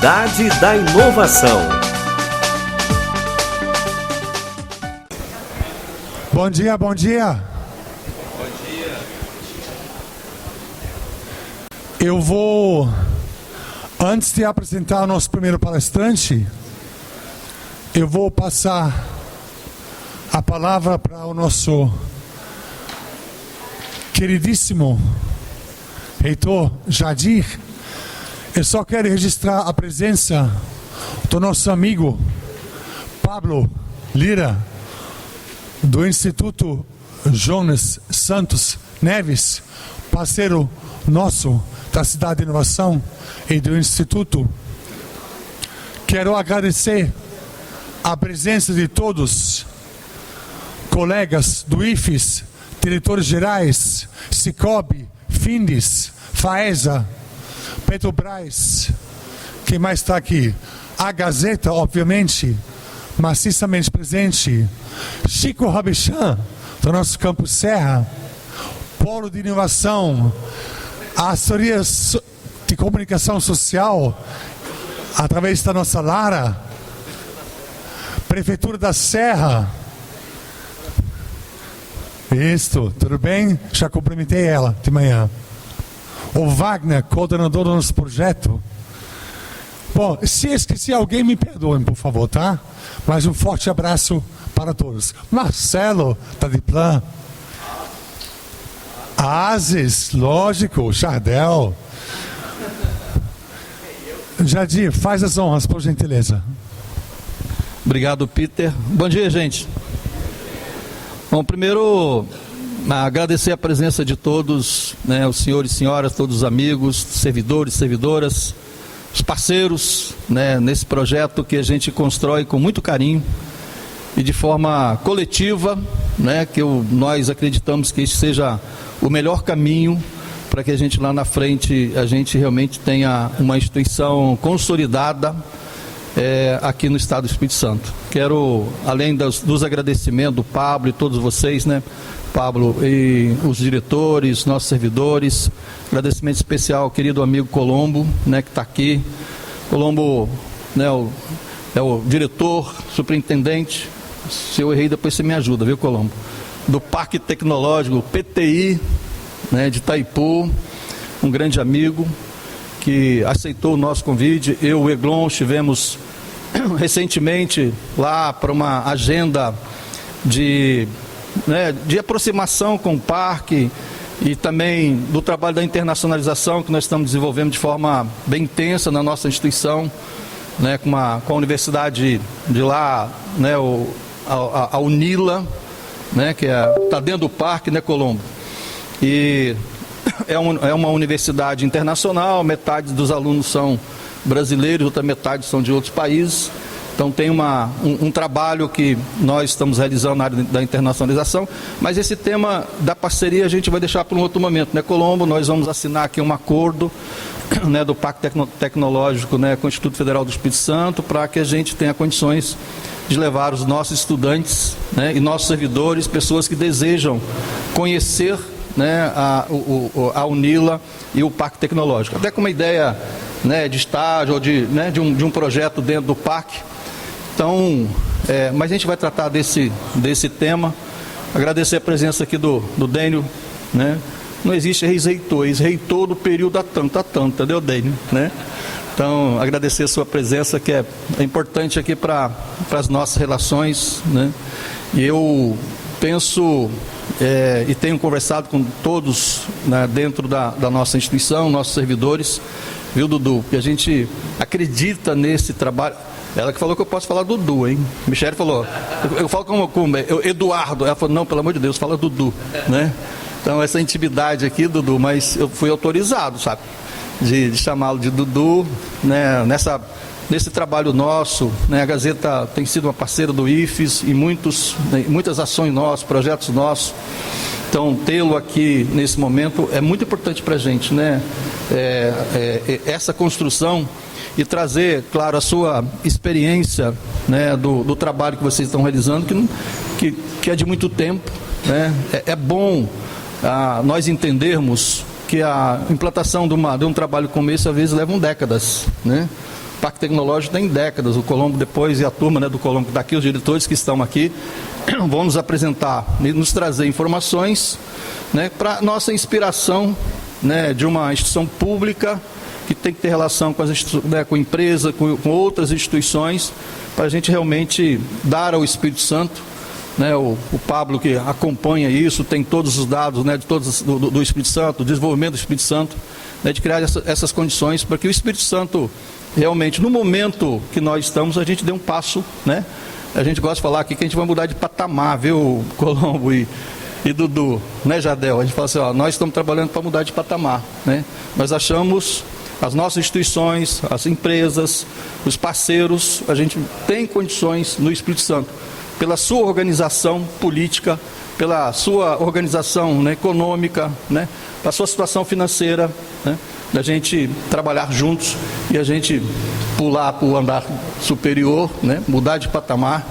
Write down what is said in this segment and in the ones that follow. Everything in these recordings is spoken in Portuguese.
Cidade da Inovação. Bom dia, bom dia. Bom dia. Eu vou, antes de apresentar o nosso primeiro palestrante, eu vou passar a palavra para o nosso queridíssimo reitor Jadir. Eu só quero registrar a presença do nosso amigo Pablo Lira, do Instituto Jonas Santos Neves, parceiro nosso da Cidade de Inovação e do Instituto. Quero agradecer a presença de todos, colegas do IFES, diretores gerais, Sicobi, Findes, Faesa, Petrobras, quem mais está aqui? A Gazeta, obviamente, maciçamente presente, Chico Rabichan, do nosso Campus Serra, Polo de Inovação, a assessoria de comunicação social, através da nossa Lara, Prefeitura da Serra. Isso, tudo bem? Já cumprimentei ela de manhã. O Wagner, coordenador do nosso projeto. Bom, se esqueci alguém, me perdoem, por favor, tá? Mas um forte abraço para todos. Marcelo, da Diplan. Ases, lógico, Jardel. Jadir, faz as honras, por gentileza. Obrigado, Peter. Bom dia, gente. Bom, primeiro, agradecer a presença de todos, né, os senhores e senhoras, todos os amigos, servidores, servidoras, os parceiros, né, nesse projeto que a gente constrói com muito carinho e de forma coletiva, né, que nós acreditamos que esse seja o melhor caminho para que a gente lá na frente, a gente realmente tenha uma instituição consolidada aqui no estado do Espírito Santo. Quero, além dos agradecimentos do Pablo e todos vocês, né, Pablo e os diretores, nossos servidores, agradecimento especial ao querido amigo Colombo, né, que está aqui. Colombo, né, é o diretor, superintendente. Se eu errei, depois você me ajuda, viu, Colombo? Do Parque Tecnológico PTI, né, de Itaipu, um grande amigo que aceitou o nosso convite. Eu e o Eglon estivemos recentemente lá para uma agenda de aproximação com o parque e também do trabalho da internacionalização que nós estamos desenvolvendo de forma bem intensa na nossa instituição, né, com a Universidade de lá, né, a UNILA, né, que está dentro do parque, né, Colombo? E é uma universidade internacional, metade dos alunos são brasileiros, outra metade são de outros países. Então tem um trabalho que nós estamos realizando na área da internacionalização, mas esse tema da parceria a gente vai deixar para um outro momento, né, Colombo? Nós vamos assinar aqui um acordo, né, do Pacto Tecnológico, né, com o Instituto Federal do Espírito Santo, para que a gente tenha condições de levar os nossos estudantes, né, e nossos servidores, pessoas que desejam conhecer, né, a UNILA e o Parque Tecnológico, até com uma ideia, né, de estágio ou de um projeto dentro do parque. Então, mas a gente vai tratar desse tema. Agradecer a presença aqui do Dênio, né? Não existe ex-reitor, ex-reitor do período a tanto, entendeu, Dênio, né? Então, agradecer a sua presença, que é importante aqui para as nossas relações, né? E eu penso e tenho conversado com todos, né, dentro da nossa instituição, nossos servidores, viu, Dudu? Que a gente acredita nesse trabalho. Ela que falou que eu posso falar Dudu, hein? Michele falou, eu falo como Eduardo. Ela falou, não, pelo amor de Deus, fala Dudu, né? Então, essa intimidade aqui, Dudu, mas eu fui autorizado, sabe? De chamá-lo de Dudu, né? Nesse trabalho nosso, né? A Gazeta tem sido uma parceira do IFES em muitas ações nossas, projetos nossos. Então, tê-lo aqui nesse momento é muito importante para a gente, né? Essa construção e trazer, claro, a sua experiência, né, do trabalho que vocês estão realizando, que é de muito tempo, né? É bom nós entendermos que a implantação de um trabalho como esse, às vezes, leva décadas, né? Parque Tecnológico tem décadas. O Colombo depois e a turma, né, do Colombo daqui, os diretores que estão aqui, vão nos apresentar e nos trazer informações, né, para nossa inspiração, né, de uma instituição pública que tem que ter relação com, com empresa, com outras instituições, para a gente realmente dar ao Espírito Santo, né, o Pablo que acompanha isso, tem todos os dados, né, de todos do Espírito Santo, do desenvolvimento do Espírito Santo, né, de criar essas condições para que o Espírito Santo realmente, no momento que nós estamos, a gente dê um passo, né? A gente gosta de falar aqui que a gente vai mudar de patamar, viu, Colombo e Dudu, né, Jardel? A gente fala assim, ó, nós estamos trabalhando para mudar de patamar, né? Nós achamos, as nossas instituições, as empresas, os parceiros, a gente tem condições no Espírito Santo, pela sua organização política, pela sua organização, né, econômica, né, pela sua situação financeira, né, da gente trabalhar juntos e a gente pular para o andar superior, né, mudar de patamar,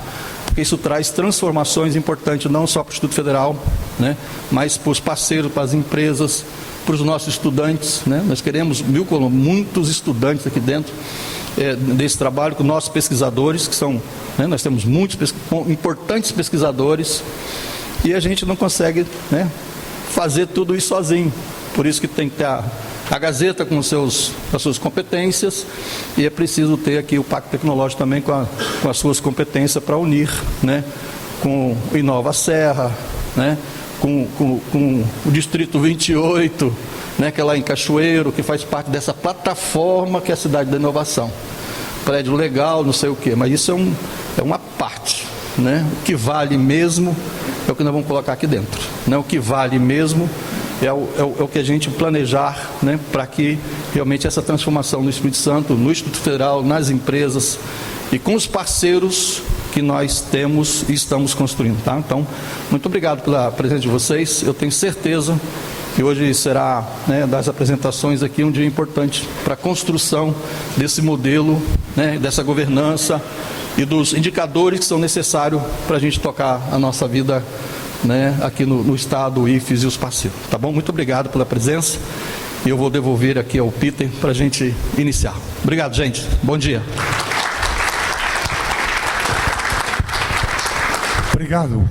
porque isso traz transformações importantes, não só para o Instituto Federal, né, mas para os parceiros, para as empresas, para os nossos estudantes, né. Nós queremos, muitos estudantes aqui dentro desse trabalho, com nossos pesquisadores, que são, né, nós temos muitos importantes pesquisadores, e a gente não consegue, né, fazer tudo isso sozinho. Por isso que tem que ter a Gazeta com as suas competências, e é preciso ter aqui o Parque Tecnológico também com as suas competências para unir, né, com o Inova Serra, né, com o Distrito 28, né, que é lá em Cachoeiro, que faz parte dessa plataforma que é a Cidade da Inovação. Prédio legal, não sei o quê, mas isso é uma parte, né? O que vale mesmo é o que nós vamos colocar aqui dentro, né? O que vale mesmo é o que a gente planejar, né, para que realmente essa transformação no Espírito Santo, no Instituto Federal, nas empresas e com os parceiros que nós temos e estamos construindo, tá? Então, muito obrigado pela presença de vocês. Eu tenho certeza que hoje será, né, das apresentações aqui, um dia importante para a construção desse modelo, né, dessa governança e dos indicadores que são necessários para a gente tocar a nossa vida, né, aqui no Estado, o IFES e os parceiros. Tá bom? Muito obrigado pela presença. E eu vou devolver aqui ao Peter para a gente iniciar. Obrigado, gente. Bom dia. Obrigado.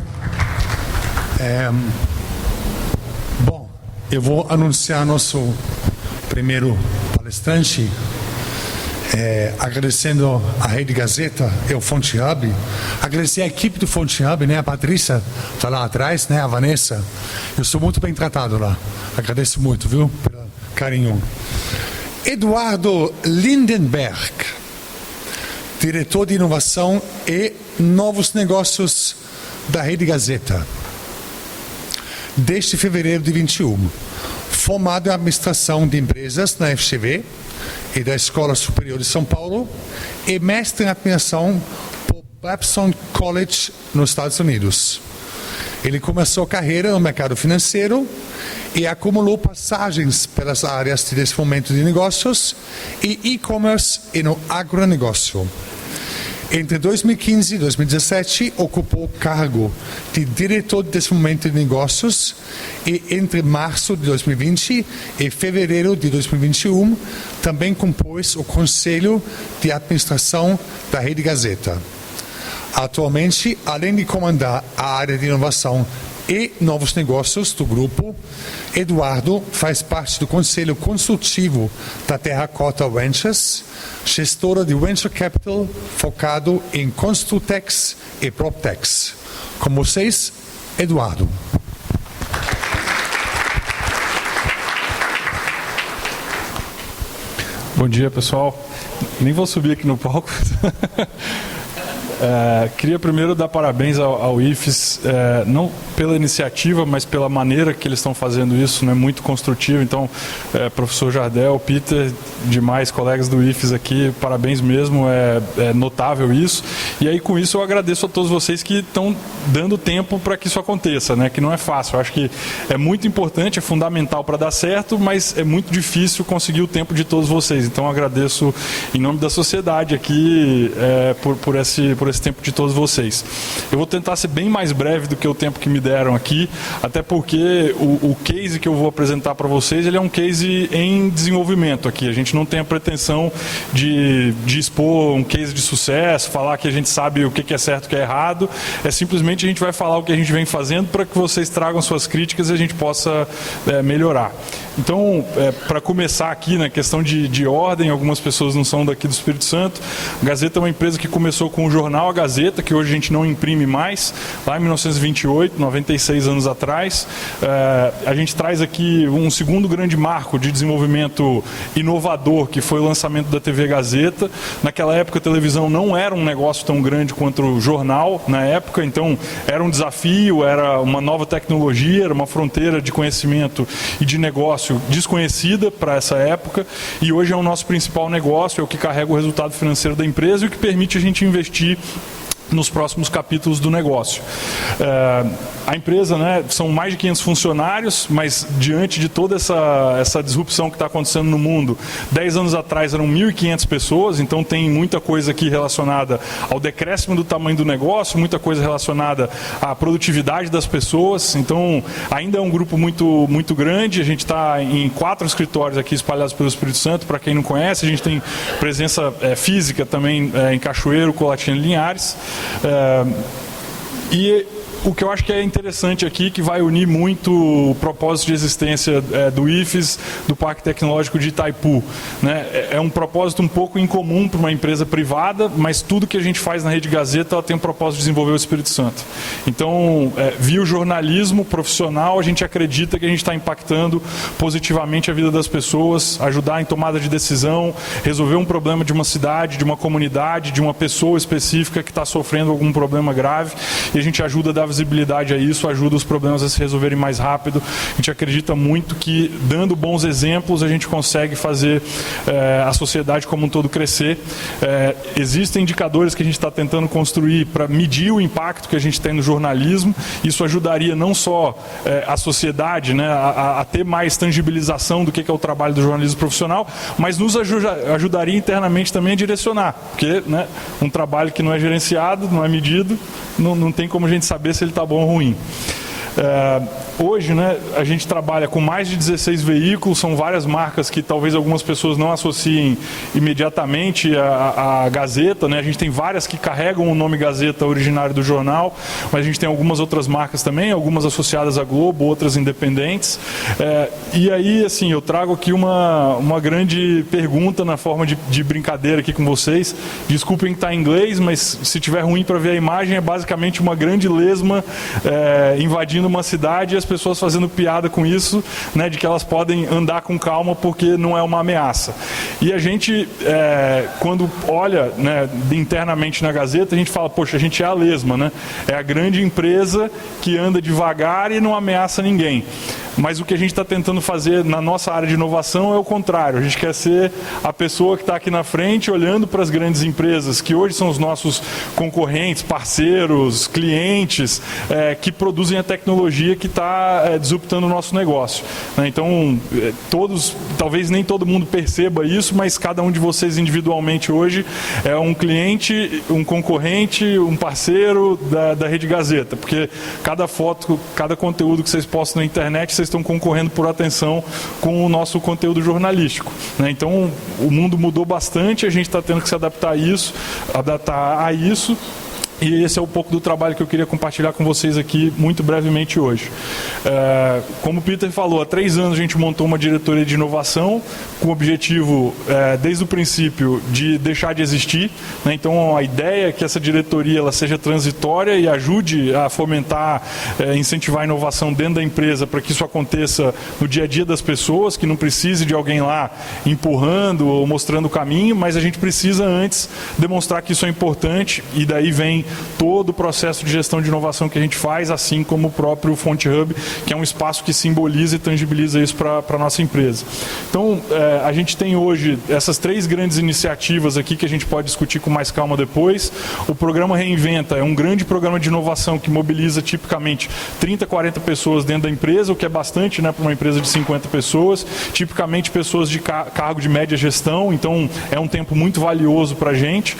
Bom, eu vou anunciar nosso primeiro palestrante, agradecendo a Rede Gazeta e o Fonte Hub, agradecer a equipe do Fonte Hub, né? A Patrícia está lá atrás, né? A Vanessa. Eu sou muito bem tratado lá. Agradeço muito, viu? Pelo carinho. Eduardo Lindenberg, diretor de inovação e novos negócios da Rede Gazeta. Desde fevereiro de 21, formado em administração de empresas na FGV e da Escola Superior de São Paulo, e mestre em administração por Babson College nos Estados Unidos. Ele começou a carreira no mercado financeiro e acumulou passagens pelas áreas de desenvolvimento de negócios e e-commerce e no agronegócio. Entre 2015 e 2017, ocupou o cargo de diretor de desenvolvimento de negócios e entre março de 2020 e fevereiro de 2021, também compôs o Conselho de Administração da Rede Gazeta. Atualmente, além de comandar a área de inovação e novos negócios do grupo, Eduardo faz parte do Conselho Consultivo da Terracota Ventures, gestora de Venture Capital focado em Construtex e PropTex. Com vocês, Eduardo. Bom dia, pessoal. Nem vou subir aqui no palco. Queria primeiro dar parabéns ao IFES, não pela iniciativa, mas pela maneira que eles estão fazendo isso, né, muito construtivo. Então, professor Jardel, Peter, demais colegas do IFES aqui, parabéns mesmo, é notável isso. E aí, com isso, eu agradeço a todos vocês que estão dando tempo para que isso aconteça, né, que não é fácil. Eu acho que é muito importante, é fundamental para dar certo, mas é muito difícil conseguir o tempo de todos vocês. Então, eu agradeço em nome da sociedade aqui por esse esse tempo de todos vocês. Eu vou tentar ser bem mais breve do que o tempo que me deram aqui, até porque o case que eu vou apresentar para vocês, ele é um case em desenvolvimento aqui. A gente não tem a pretensão de expor um case de sucesso, falar que a gente sabe o que é certo e o que é errado. É simplesmente a gente vai falar o que a gente vem fazendo para que vocês tragam suas críticas e a gente possa melhorar. Então, para começar aqui na questão de ordem, algumas pessoas não são daqui do Espírito Santo. A Gazeta é uma empresa que começou com o jornal A Gazeta, que hoje a gente não imprime mais, lá em 1928, 96 anos atrás. A gente traz aqui um segundo grande marco de desenvolvimento inovador, que foi o lançamento da TV Gazeta. Naquela época a televisão não era um negócio tão grande quanto o jornal na época, então era um desafio, era uma nova tecnologia, era uma fronteira de conhecimento e de negócio desconhecida para essa época, e hoje é o nosso principal negócio, é o que carrega o resultado financeiro da empresa e o que permite a gente investir nos próximos capítulos do negócio. A empresa, são mais de 500 funcionários, mas diante de toda essa disrupção que está acontecendo no mundo, 10 anos atrás eram 1.500 pessoas, então tem muita coisa aqui relacionada ao decréscimo do tamanho do negócio, muita coisa relacionada à produtividade das pessoas, então ainda é um grupo muito, muito grande. A gente está em 4 escritórios aqui espalhados pelo Espírito Santo, para quem não conhece, a gente tem presença física também em Cachoeiro, Colatina e Linhares. E o que eu acho que é interessante aqui, que vai unir muito o propósito de existência do IFES, do Parque Tecnológico de Itaipu. É um propósito um pouco incomum para uma empresa privada, mas tudo que a gente faz na Rede Gazeta, ela tem o propósito de desenvolver o Espírito via Então, via o jornalismo profissional, a gente acredita que a gente está impactando positivamente a vida das pessoas, ajudar em tomada de decisão, resolver um problema de uma cidade, de uma comunidade, de uma pessoa específica que está sofrendo algum problema grave, e a gente ajuda a dar visibilidade a isso, ajuda os problemas a se resolverem mais rápido. A gente acredita muito que, dando bons exemplos, a gente consegue fazer a sociedade como um todo crescer. Existem indicadores que a gente está tentando construir para medir o impacto que a gente tem no jornalismo. Isso ajudaria não só a sociedade a ter mais tangibilização do que é o trabalho do jornalismo profissional, mas nos ajudaria internamente também a direcionar, porque um trabalho que não é gerenciado, não é medido, não tem como a gente saber se ele está bom ou ruim. Hoje, a gente trabalha com mais de 16 veículos, são várias marcas que talvez algumas pessoas não associem imediatamente à Gazeta, A gente tem várias que carregam o nome Gazeta originário do jornal, mas a gente tem algumas outras marcas também, algumas associadas à Globo, outras independentes. E aí, assim, eu trago aqui uma grande pergunta na forma de brincadeira aqui com vocês. Desculpem que está em inglês, mas se tiver ruim para ver a imagem, é basicamente uma grande lesma invadindo uma cidade e as pessoas fazendo piada com isso, de que elas podem andar com calma porque não é uma ameaça. E a gente, quando olha internamente na Gazeta, a gente fala, poxa, a gente é a lesma, é a grande empresa que anda devagar e não ameaça ninguém. Mas o que a gente está tentando fazer na nossa área de inovação é o contrário. A gente quer ser a pessoa que está aqui na frente, olhando para as grandes empresas, que hoje são os nossos concorrentes, parceiros, clientes, que produzem a tecnologia que está disruptando o nosso negócio. Então, talvez nem todo mundo perceba isso, mas cada um de vocês individualmente hoje é um cliente, um concorrente, um parceiro da Rede Gazeta, porque cada foto, cada conteúdo que vocês postam na internet, vocês estão concorrendo por atenção com o nosso conteúdo jornalístico. Então, o mundo mudou bastante, a gente está tendo que se adaptar a isso. E esse é um pouco do trabalho que eu queria compartilhar com vocês aqui muito brevemente hoje. Como o Peter falou, há 3 anos a gente montou uma diretoria de inovação com o objetivo, desde o princípio, de deixar de existir. Então, a ideia é que essa diretoria ela seja transitória e ajude a fomentar, incentivar a inovação dentro da empresa para que isso aconteça no dia a dia das pessoas, que não precise de alguém lá empurrando ou mostrando o caminho, mas a gente precisa antes demonstrar que isso é importante, e daí vem todo o processo de gestão de inovação que a gente faz, assim como o próprio Fonte Hub, que é um espaço que simboliza e tangibiliza isso para a nossa empresa. Então, a gente tem hoje essas 3 grandes iniciativas aqui que a gente pode discutir com mais calma depois. O programa Reinventa é um grande programa de inovação que mobiliza tipicamente 30, 40 pessoas dentro da empresa, o que é bastante, né, para uma empresa de 50 pessoas, tipicamente pessoas de cargo de média gestão, então é um tempo muito valioso para a gente,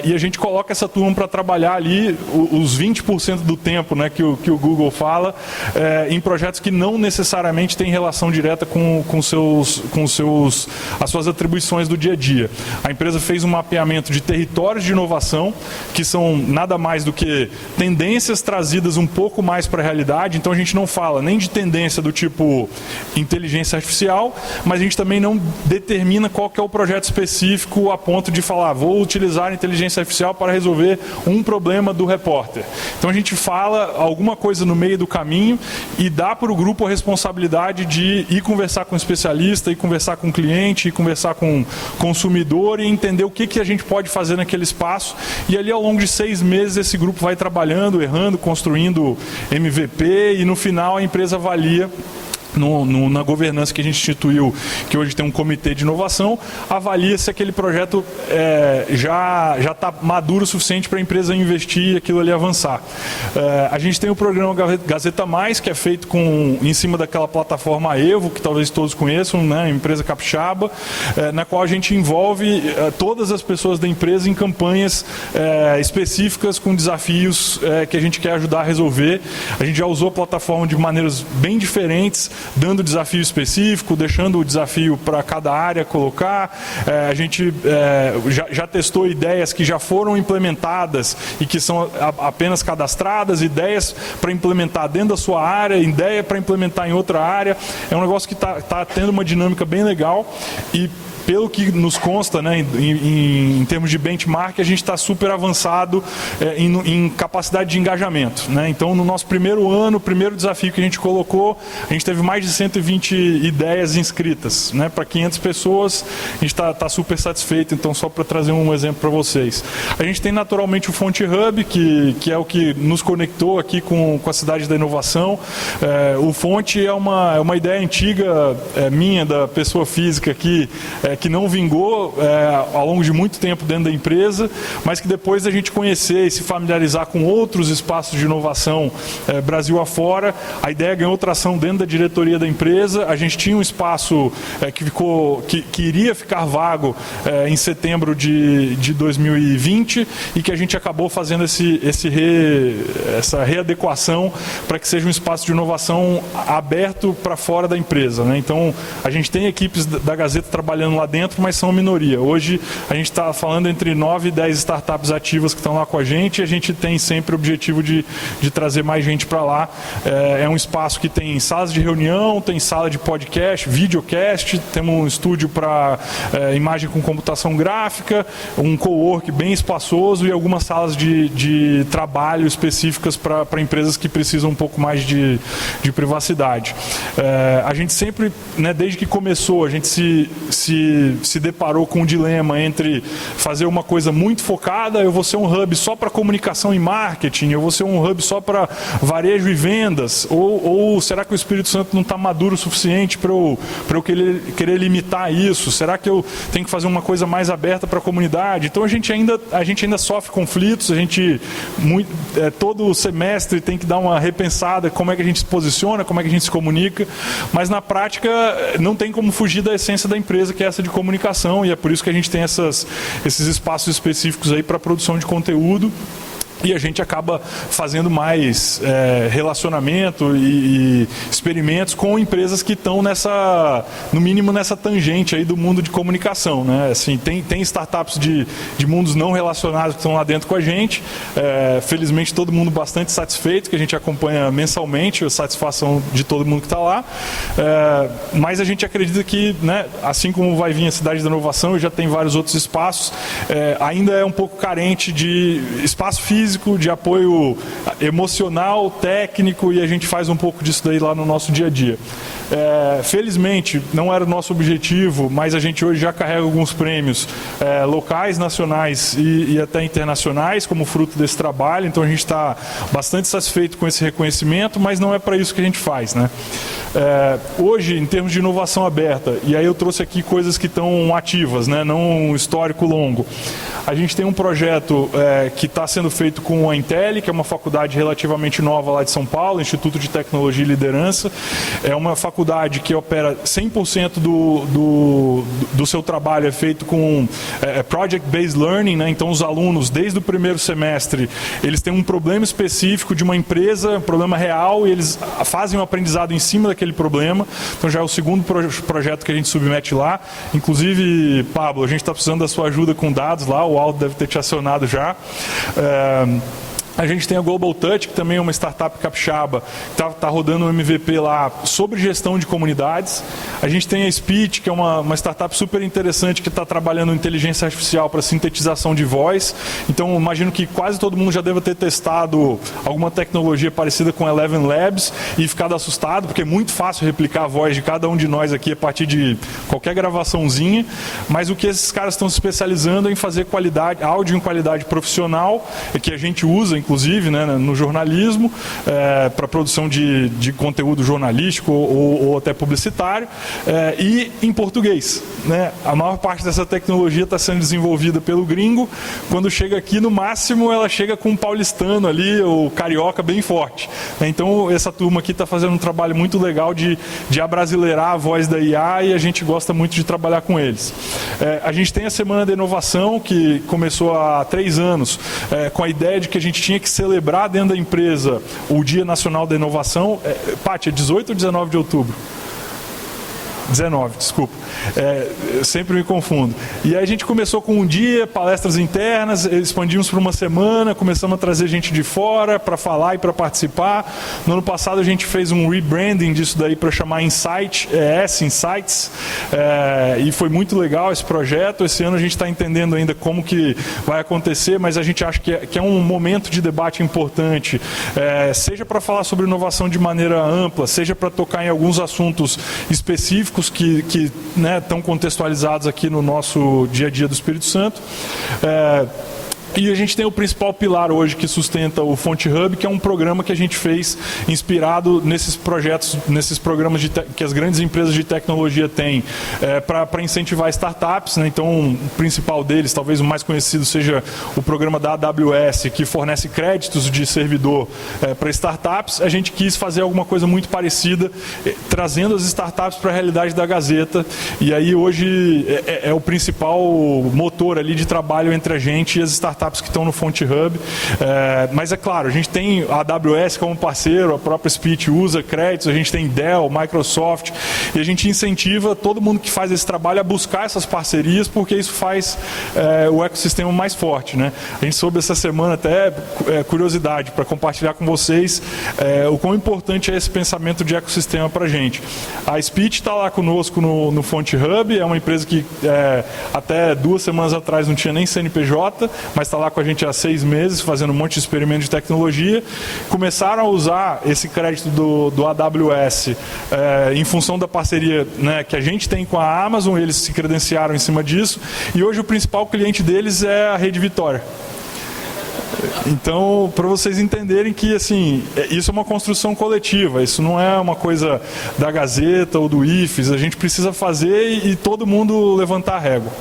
e a gente coloca essa turma para trabalhar ali os 20% do tempo, né, que o Google fala, em projetos que não necessariamente têm relação direta com as suas atribuições do dia a dia. A empresa fez um mapeamento de territórios de inovação, que são nada mais do que tendências trazidas um pouco mais para a realidade. Então a gente não fala nem de tendência do tipo inteligência artificial, mas a gente também não determina qual que é o projeto específico a ponto de falar, vou utilizar a inteligência artificial para resolver um problema do repórter. Então a gente fala alguma coisa no meio do caminho e dá para o grupo a responsabilidade de ir conversar com o especialista, ir conversar com o cliente, ir conversar com o consumidor e entender o que a gente pode fazer naquele espaço. E ali ao longo de 6 meses esse grupo vai trabalhando, errando, construindo MVP e no final a empresa avalia na governança que a gente instituiu, que hoje tem um comitê de inovação, avalia se aquele projeto já está maduro o suficiente para a empresa investir e aquilo ali avançar. A gente tem o programa Gazeta Mais, que é feito em cima daquela plataforma Evo, que talvez todos conheçam, né, empresa capixaba, na qual a gente envolve todas as pessoas da empresa em campanhas específicas com desafios que a gente quer ajudar a resolver. A gente já usou a plataforma de maneiras bem diferentes, dando desafio específico, deixando o desafio para cada área colocar. A gente já testou ideias que já foram implementadas e que são apenas cadastradas, ideias para implementar dentro da sua área, ideia para implementar em outra área. É um negócio que está tendo uma dinâmica bem legal e, pelo que nos consta, né, em termos de benchmark, a gente está super avançado em capacidade de engajamento, né? Então, no nosso primeiro ano, o primeiro desafio que a gente colocou, a gente teve mais de 120 ideias inscritas, né, para 500 pessoas. A gente está super satisfeito. Então, só para trazer um exemplo para vocês. A gente tem naturalmente o Fonte Hub, que é o que nos conectou aqui com a cidade da inovação. O Fonte é uma ideia antiga minha, da pessoa física aqui, que não vingou ao longo de muito tempo dentro da empresa, mas que depois a gente conhecer e se familiarizar com outros espaços de inovação Brasil afora, a ideia ganhou tração dentro da diretoria da empresa. A gente tinha um espaço que iria ficar vago em setembro de 2020 e que a gente acabou fazendo essa readequação para que seja um espaço de inovação aberto para fora da empresa, né? Então, a gente tem equipes da Gazeta trabalhando lá dentro, mas são minoria. Hoje a gente está falando entre 9 e 10 startups ativas que estão lá com a gente, e a gente tem sempre o objetivo de trazer mais gente para lá. É um espaço que tem salas de reunião, tem sala de podcast, videocast, temos um estúdio para imagem com computação gráfica, um cowork bem espaçoso e algumas salas de trabalho específicas para empresas que precisam um pouco mais de privacidade. A gente sempre, né, desde que começou, a gente se deparou com um dilema entre fazer uma coisa muito focada, eu vou ser um hub só para comunicação e marketing, eu vou ser um hub só para varejo e vendas, ou será que o Espírito Santo não está maduro o suficiente para eu querer limitar isso? Será que eu tenho que fazer uma coisa mais aberta para a comunidade? Então a gente ainda sofre conflitos, todo semestre tem que dar uma repensada, como é que a gente se posiciona, como é que a gente se comunica, mas na prática não tem como fugir da essência da empresa, que é essa de comunicação, e é por isso que a gente tem esses espaços específicos aí para produção de conteúdo. E a gente acaba fazendo mais relacionamento e experimentos com empresas que estão no mínimo nessa tangente aí do mundo de comunicação, né? Assim, tem startups de mundos não relacionados que estão lá dentro com a gente. Felizmente todo mundo bastante satisfeito, que a gente acompanha mensalmente a satisfação de todo mundo que está lá. Mas a gente acredita que, né, assim como vai vir a Cidade da Inovação e já tem vários outros espaços, ainda é um pouco carente de espaço físico, de apoio emocional, técnico, e a gente faz um pouco disso daí lá no nosso dia a dia. Felizmente, não era o nosso objetivo, mas a gente hoje já carrega alguns prêmios locais, nacionais e até internacionais como fruto desse trabalho, então a gente está bastante satisfeito com esse reconhecimento, mas não é para isso que a gente faz, né? Hoje, em termos de inovação aberta, e aí eu trouxe aqui coisas que estão ativas, né? Não um histórico longo. A gente tem um projeto que está sendo feito com a Intel, que é uma faculdade relativamente nova lá de São Paulo, Instituto de Tecnologia e Liderança. É uma faculdade que opera 100% do seu trabalho é feito com Project-Based Learning, né? Então os alunos, desde o primeiro semestre, eles têm um problema específico de uma empresa, um problema real, e eles fazem um aprendizado em cima daquele problema. Então já é o segundo projeto que a gente submete lá. Inclusive, Pablo, a gente está precisando da sua ajuda com dados lá, o Aldo deve ter te acionado já. A gente tem a Global Touch, que também é uma startup capixaba, que está rodando um MVP lá sobre gestão de comunidades. A gente tem a Speech, que é uma startup super interessante que está trabalhando inteligência artificial para sintetização de voz. Então, imagino que quase todo mundo já deva ter testado alguma tecnologia parecida com Eleven Labs e ficado assustado, porque é muito fácil replicar a voz de cada um de nós aqui a partir de qualquer gravaçãozinha. Mas o que esses caras estão se especializando é em fazer áudio em qualidade profissional, que a gente usa, inclusive, né, no jornalismo, para produção de conteúdo jornalístico ou até publicitário, e em português, né? A maior parte dessa tecnologia está sendo desenvolvida pelo gringo. Quando chega aqui, no máximo, ela chega com um paulistano ali, ou carioca bem forte. Então, essa turma aqui está fazendo um trabalho muito legal de abrasileirar a voz da IA, e a gente gosta muito de trabalhar com eles. A gente tem a Semana da Inovação, que começou há 3 anos, com a ideia de que a gente tinha que celebrar dentro da empresa o Dia Nacional da Inovação. Paty, é 18 ou 19 de outubro? 19, desculpa. Eu sempre me confundo. E aí a gente começou com um dia, palestras internas, expandimos para uma semana, começamos a trazer gente de fora para falar e para participar. No ano passado a gente fez um rebranding disso daí para chamar Insights, e foi muito legal esse projeto. Esse ano a gente está entendendo ainda como que vai acontecer, mas a gente acha que é um momento de debate importante, seja para falar sobre inovação de maneira ampla, seja para tocar em alguns assuntos específicos que né, estão contextualizados aqui no nosso dia a dia do Espírito Santo. E a gente tem o principal pilar hoje que sustenta o Fonte Hub, que é um programa que a gente fez inspirado nesses projetos, nesses programas que as grandes empresas de tecnologia têm para incentivar startups, né? Então, o principal deles, talvez o mais conhecido, seja o programa da AWS, que fornece créditos de servidor para startups. A gente quis fazer alguma coisa muito parecida, trazendo as startups para a realidade da Gazeta. E aí, hoje, é o principal motor ali de trabalho entre a gente e as startups que estão no Fonte Hub, mas é claro, a gente tem a AWS como parceiro, a própria Speech usa créditos, a gente tem Dell, Microsoft, e a gente incentiva todo mundo que faz esse trabalho a buscar essas parcerias, porque isso faz o ecossistema mais forte, né? A gente soube essa semana, até curiosidade para compartilhar com vocês, o quão importante é esse pensamento de ecossistema para a gente. A Speech está lá conosco no Fonte Hub, é uma empresa que até 2 semanas atrás não tinha nem CNPJ, mas está lá com a gente há 6 meses, fazendo um monte de experimentos de tecnologia. Começaram a usar esse crédito do AWS em função da parceria, né, que a gente tem com a Amazon, eles se credenciaram em cima disso, e hoje o principal cliente deles é a Rede Vitória. Então, para vocês entenderem que assim, isso é uma construção coletiva, isso não é uma coisa da Gazeta ou do IFES, a gente precisa fazer e todo mundo levantar a régua.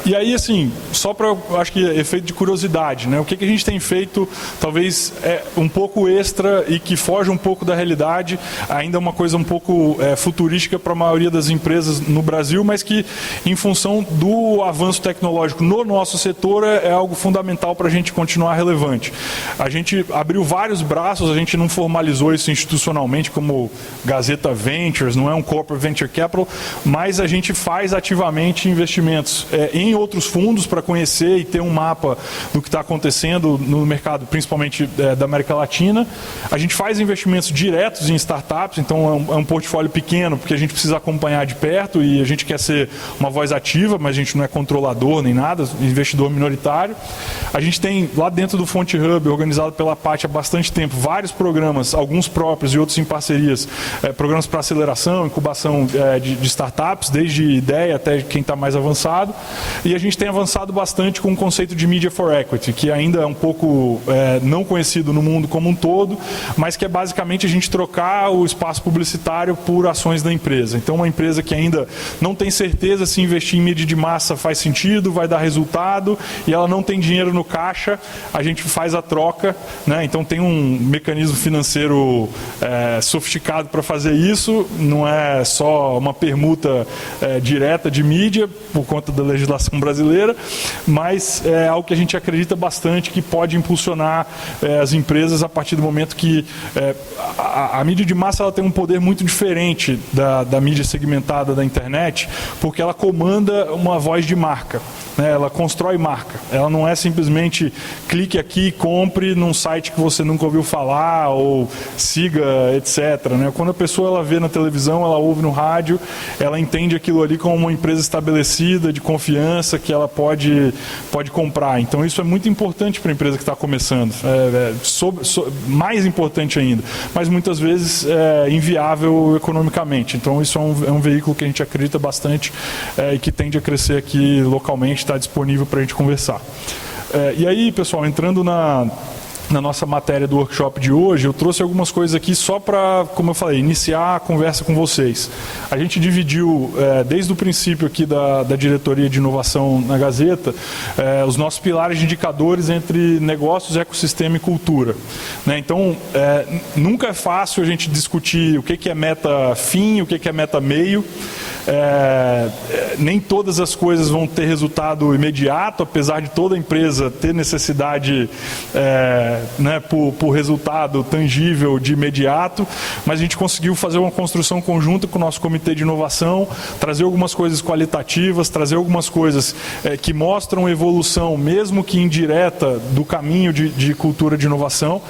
E aí, assim, só para, acho que efeito de curiosidade, né? O que a gente tem feito, talvez um pouco extra e que foge um pouco da realidade, ainda uma coisa um pouco futurística para a maioria das empresas no Brasil, mas que, em função do avanço tecnológico no nosso setor, é algo fundamental para a gente continuar relevante. A gente abriu vários braços, a gente não formalizou isso institucionalmente como Gazeta Ventures, não é um Corporate Venture Capital, mas a gente faz ativamente investimentos em outros fundos para conhecer e ter um mapa do que está acontecendo no mercado, principalmente da América Latina. A gente faz investimentos diretos em startups, então é um portfólio pequeno, porque a gente precisa acompanhar de perto e a gente quer ser uma voz ativa, mas a gente não é controlador nem nada, investidor minoritário. A gente tem lá dentro do Fonte Hub, organizado pela Paty há bastante tempo, vários programas, alguns próprios e outros em parcerias, programas para aceleração, incubação de startups, desde ideia até quem está mais avançado. E a gente tem avançado bastante com o conceito de Media for Equity, que ainda é um pouco não conhecido no mundo como um todo, mas que é basicamente a gente trocar o espaço publicitário por ações da empresa. Então, uma empresa que ainda não tem certeza se investir em mídia de massa faz sentido, vai dar resultado, e ela não tem dinheiro no caixa, a gente faz a troca, né? Então tem um mecanismo financeiro sofisticado para fazer isso, não é só uma permuta direta de mídia por conta da legislação brasileira, mas é algo que a gente acredita bastante que pode impulsionar as empresas a partir do momento que a mídia de massa ela tem um poder muito diferente da mídia segmentada da internet, porque ela comanda uma voz de marca, né? Ela constrói marca, ela não é simplesmente clique aqui e compre num site que você nunca ouviu falar ou siga, etc. Né? Quando a pessoa ela vê na televisão, ela ouve no rádio, ela entende aquilo ali como uma empresa estabelecida, de confiança, que ela pode comprar. Então isso é muito importante para a empresa que está começando, mais importante ainda, mas muitas vezes é inviável economicamente. Então isso é um veículo que a gente acredita bastante e que tende a crescer aqui localmente, está disponível para a gente conversar. E aí, pessoal, entrando na nossa matéria do workshop de hoje, eu trouxe algumas coisas aqui só para, como eu falei, iniciar a conversa com vocês. A gente dividiu, desde o princípio aqui da diretoria de inovação na Gazeta, os nossos pilares de indicadores entre negócios, ecossistema e cultura. Né? Então, nunca é fácil a gente discutir o que é meta fim, o que é meta meio. Nem todas as coisas vão ter resultado imediato, apesar de toda empresa ter necessidade por resultado tangível de imediato, mas a gente conseguiu fazer uma construção conjunta com o nosso comitê de inovação, trazer algumas coisas qualitativas, trazer algumas coisas que mostram evolução, mesmo que indireta, do caminho de cultura de inovação.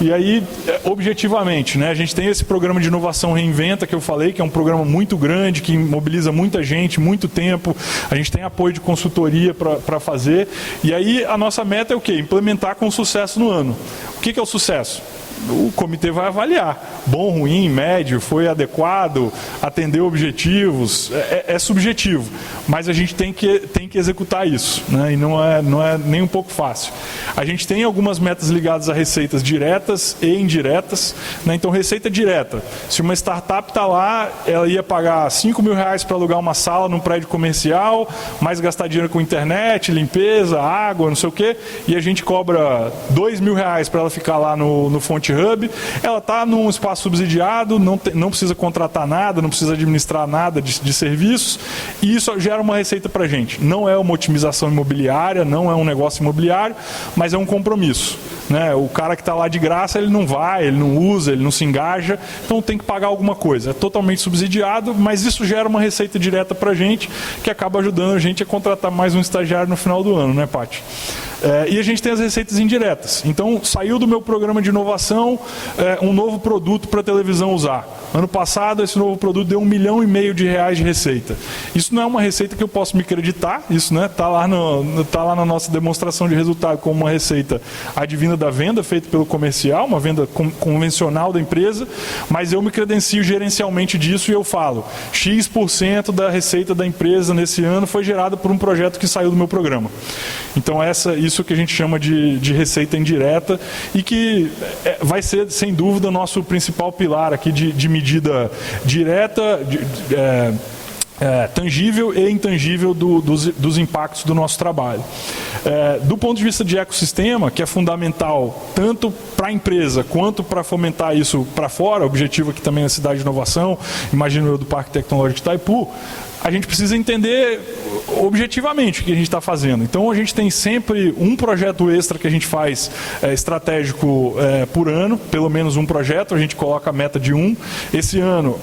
E aí, objetivamente, né, a gente tem esse programa de inovação Reinventa, que eu falei, que é um programa muito grande, que mobiliza muita gente, muito tempo, a gente tem apoio de consultoria para fazer, e aí a nossa meta é o quê? Implementar com sucesso no ano. O que é o sucesso? O comitê vai avaliar, bom, ruim, médio, foi adequado, atendeu objetivos, é subjetivo, mas a gente tem que executar isso, né? E não é nem um pouco fácil. A gente tem algumas metas ligadas a receitas diretas e indiretas, né? Então, receita direta, se uma startup está lá, ela ia pagar R$5.000 para alugar uma sala num prédio comercial, mais gastar dinheiro com internet, limpeza, água, não sei o quê, e a gente cobra R$2.000 para ela ficar lá no Fonte Hub, ela está num espaço subsidiado, não precisa contratar nada, não precisa administrar nada de serviços, e isso gera uma receita para a gente. Não é uma otimização imobiliária, não é um negócio imobiliário, mas é um compromisso. Né? O cara que está lá de graça, ele não vai, ele não usa, ele não se engaja, então tem que pagar alguma coisa. É totalmente subsidiado, mas isso gera uma receita direta para a gente, que acaba ajudando a gente a contratar mais um estagiário no final do ano, né, Paty? E a gente tem as receitas indiretas. Então, saiu do meu programa de inovação um novo produto para a televisão usar. Ano passado, esse novo produto deu R$1,5 milhão de receita. Isso não é uma receita que eu posso me acreditar, isso está lá na nossa demonstração de resultado como uma receita advinda da venda, feita pelo comercial, uma venda convencional da empresa, mas eu me credencio gerencialmente disso e eu falo, X% da receita da empresa nesse ano foi gerada por um projeto que saiu do meu programa. Então, isso que a gente chama de receita indireta e que vai ser, sem dúvida, o nosso principal pilar aqui de medida direta, tangível e intangível dos impactos do nosso trabalho. Do ponto de vista de ecossistema, que é fundamental tanto para a empresa quanto para fomentar isso para fora, o objetivo aqui também é a cidade de inovação, imagino eu do Parque Tecnológico de Itaipu, a gente precisa entender objetivamente o que a gente está fazendo. Então a gente tem sempre um projeto extra que a gente faz estratégico por ano, pelo menos um projeto, a gente coloca a meta de um. Esse ano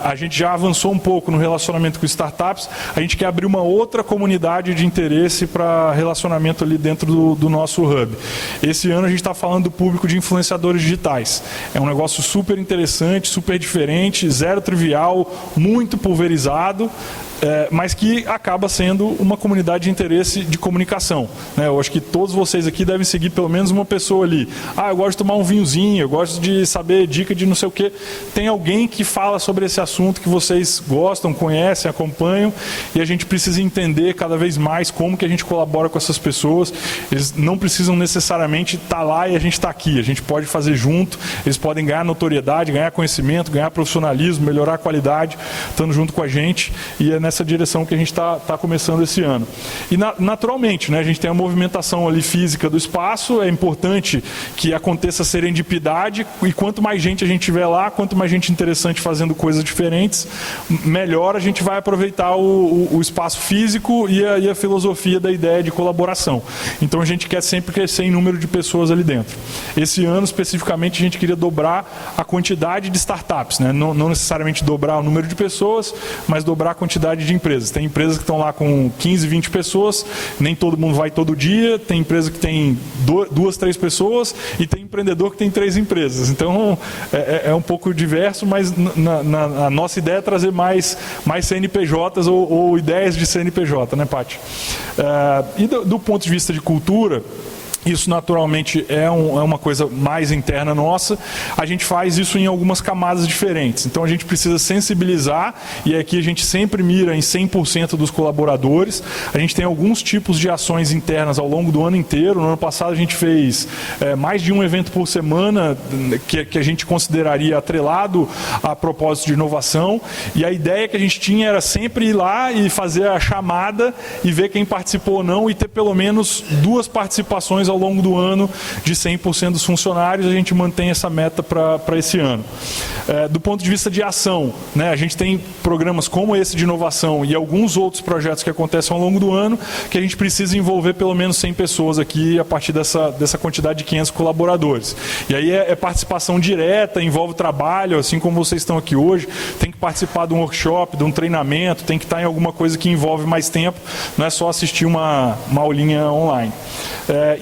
a gente já avançou um pouco no relacionamento com startups, a gente quer abrir uma outra comunidade de interesse para relacionamento ali dentro do nosso hub. Esse ano a gente está falando do público de influenciadores digitais. É um negócio super interessante, super diferente, zero trivial, muito pulverizado, mas que acaba sendo uma comunidade de interesse de comunicação, né? Eu acho que todos vocês aqui devem seguir pelo menos uma pessoa ali. Eu gosto de tomar um vinhozinho, eu gosto de saber dica de não sei o quê. Tem alguém que fala sobre esse assunto que vocês gostam, conhecem, acompanham, e a gente precisa entender cada vez mais como que a gente colabora com essas pessoas. Eles não precisam necessariamente estar lá e a gente está aqui. A gente pode fazer junto, eles podem ganhar notoriedade, ganhar conhecimento, ganhar profissionalismo, melhorar a qualidade, estando junto com a gente, e é nessa direção que a gente está começando esse ano. E naturalmente, né, a gente tem a movimentação ali física do espaço, é importante que aconteça serendipidade, e quanto mais gente a gente tiver lá, quanto mais gente interessante fazendo coisas diferentes, melhor a gente vai aproveitar o espaço físico e a filosofia da ideia de colaboração. Então a gente quer sempre crescer em número de pessoas ali dentro. Esse ano, especificamente, a gente queria dobrar a quantidade de startups, né? Não necessariamente dobrar o número de pessoas, mas dobrar a quantidade de empresas. Tem empresas que estão lá com 15, 20 pessoas, nem todo mundo vai todo dia, tem empresa que tem 2, 3 pessoas, e tem empreendedor que tem 3 empresas. Então é um pouco diverso, mas a nossa ideia é trazer mais CNPJs ou ideias de CNPJ, né, Paty? E do ponto de vista de cultura, isso naturalmente é uma coisa mais interna nossa. A gente faz isso em algumas camadas diferentes. Então a gente precisa sensibilizar, e aqui a gente sempre mira em 100% dos colaboradores. A gente tem alguns tipos de ações internas ao longo do ano inteiro. No ano passado a gente fez mais de um evento por semana que a gente consideraria atrelado a propósito de inovação. E a ideia que a gente tinha era sempre ir lá e fazer a chamada e ver quem participou ou não, e ter pelo menos 2 participações ao longo do ano de 100% dos funcionários. A gente mantém essa meta para esse ano. Do ponto de vista de ação, né, a gente tem programas como esse de inovação e alguns outros projetos que acontecem ao longo do ano que a gente precisa envolver pelo menos 100 pessoas aqui a partir dessa quantidade de 500 colaboradores. E aí é participação direta, envolve trabalho, assim como vocês estão aqui hoje, tem que participar de um workshop, de um treinamento, tem que estar em alguma coisa que envolve mais tempo, não é só assistir uma aulinha online.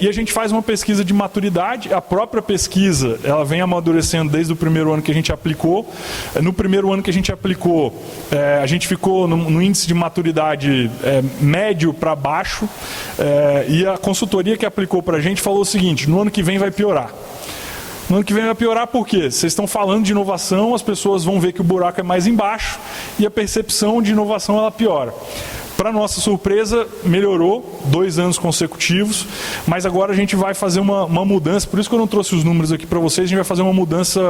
E a gente faz uma pesquisa de maturidade. A própria pesquisa, ela vem amadurecendo desde o primeiro ano que a gente aplicou. No primeiro ano que a gente aplicou, a gente ficou no índice de maturidade médio para baixo, e a consultoria que aplicou para a gente falou o seguinte: no ano que vem vai piorar. No ano que vem vai piorar por quê? Vocês estão falando de inovação, as pessoas vão ver que o buraco é mais embaixo e a percepção de inovação ela piora. Para nossa surpresa, melhorou 2 anos consecutivos, mas agora a gente vai fazer uma mudança, por isso que eu não trouxe os números aqui para vocês, a gente vai fazer uma mudança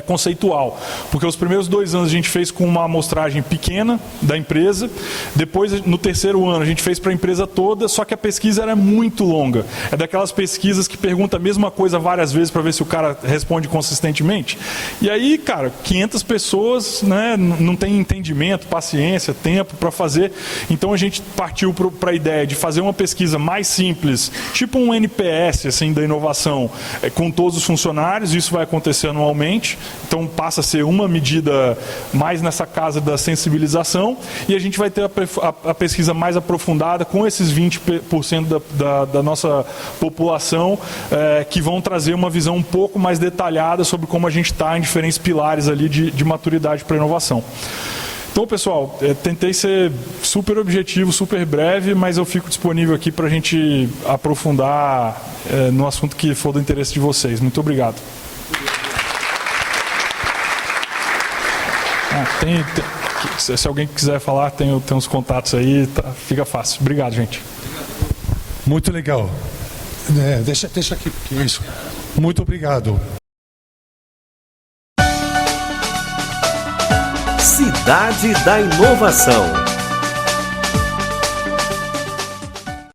conceitual, porque os primeiros 2 anos a gente fez com uma amostragem pequena da empresa, depois no terceiro ano a gente fez para a empresa toda, só que a pesquisa era muito longa, é daquelas pesquisas que pergunta a mesma coisa várias vezes para ver se o cara responde consistentemente, e aí, cara, 500 pessoas, né, não tem entendimento, paciência, tempo para fazer, então a gente partiu para a ideia de fazer uma pesquisa mais simples, tipo um NPS assim, da inovação, com todos os funcionários, isso vai acontecer anualmente. Então passa a ser uma medida mais nessa casa da sensibilização, e a gente vai ter a pesquisa mais aprofundada com esses 20% da nossa população, que vão trazer uma visão um pouco mais detalhada sobre como a gente está em diferentes pilares ali de maturidade para a inovação. Então, pessoal, tentei ser super objetivo, super breve, mas eu fico disponível aqui para a gente aprofundar no assunto que for do interesse de vocês. Muito obrigado. Se alguém quiser falar, tem uns contatos aí, fica fácil. Obrigado, gente. Muito legal. Deixa aqui, isso. Muito obrigado. Cidade da Inovação.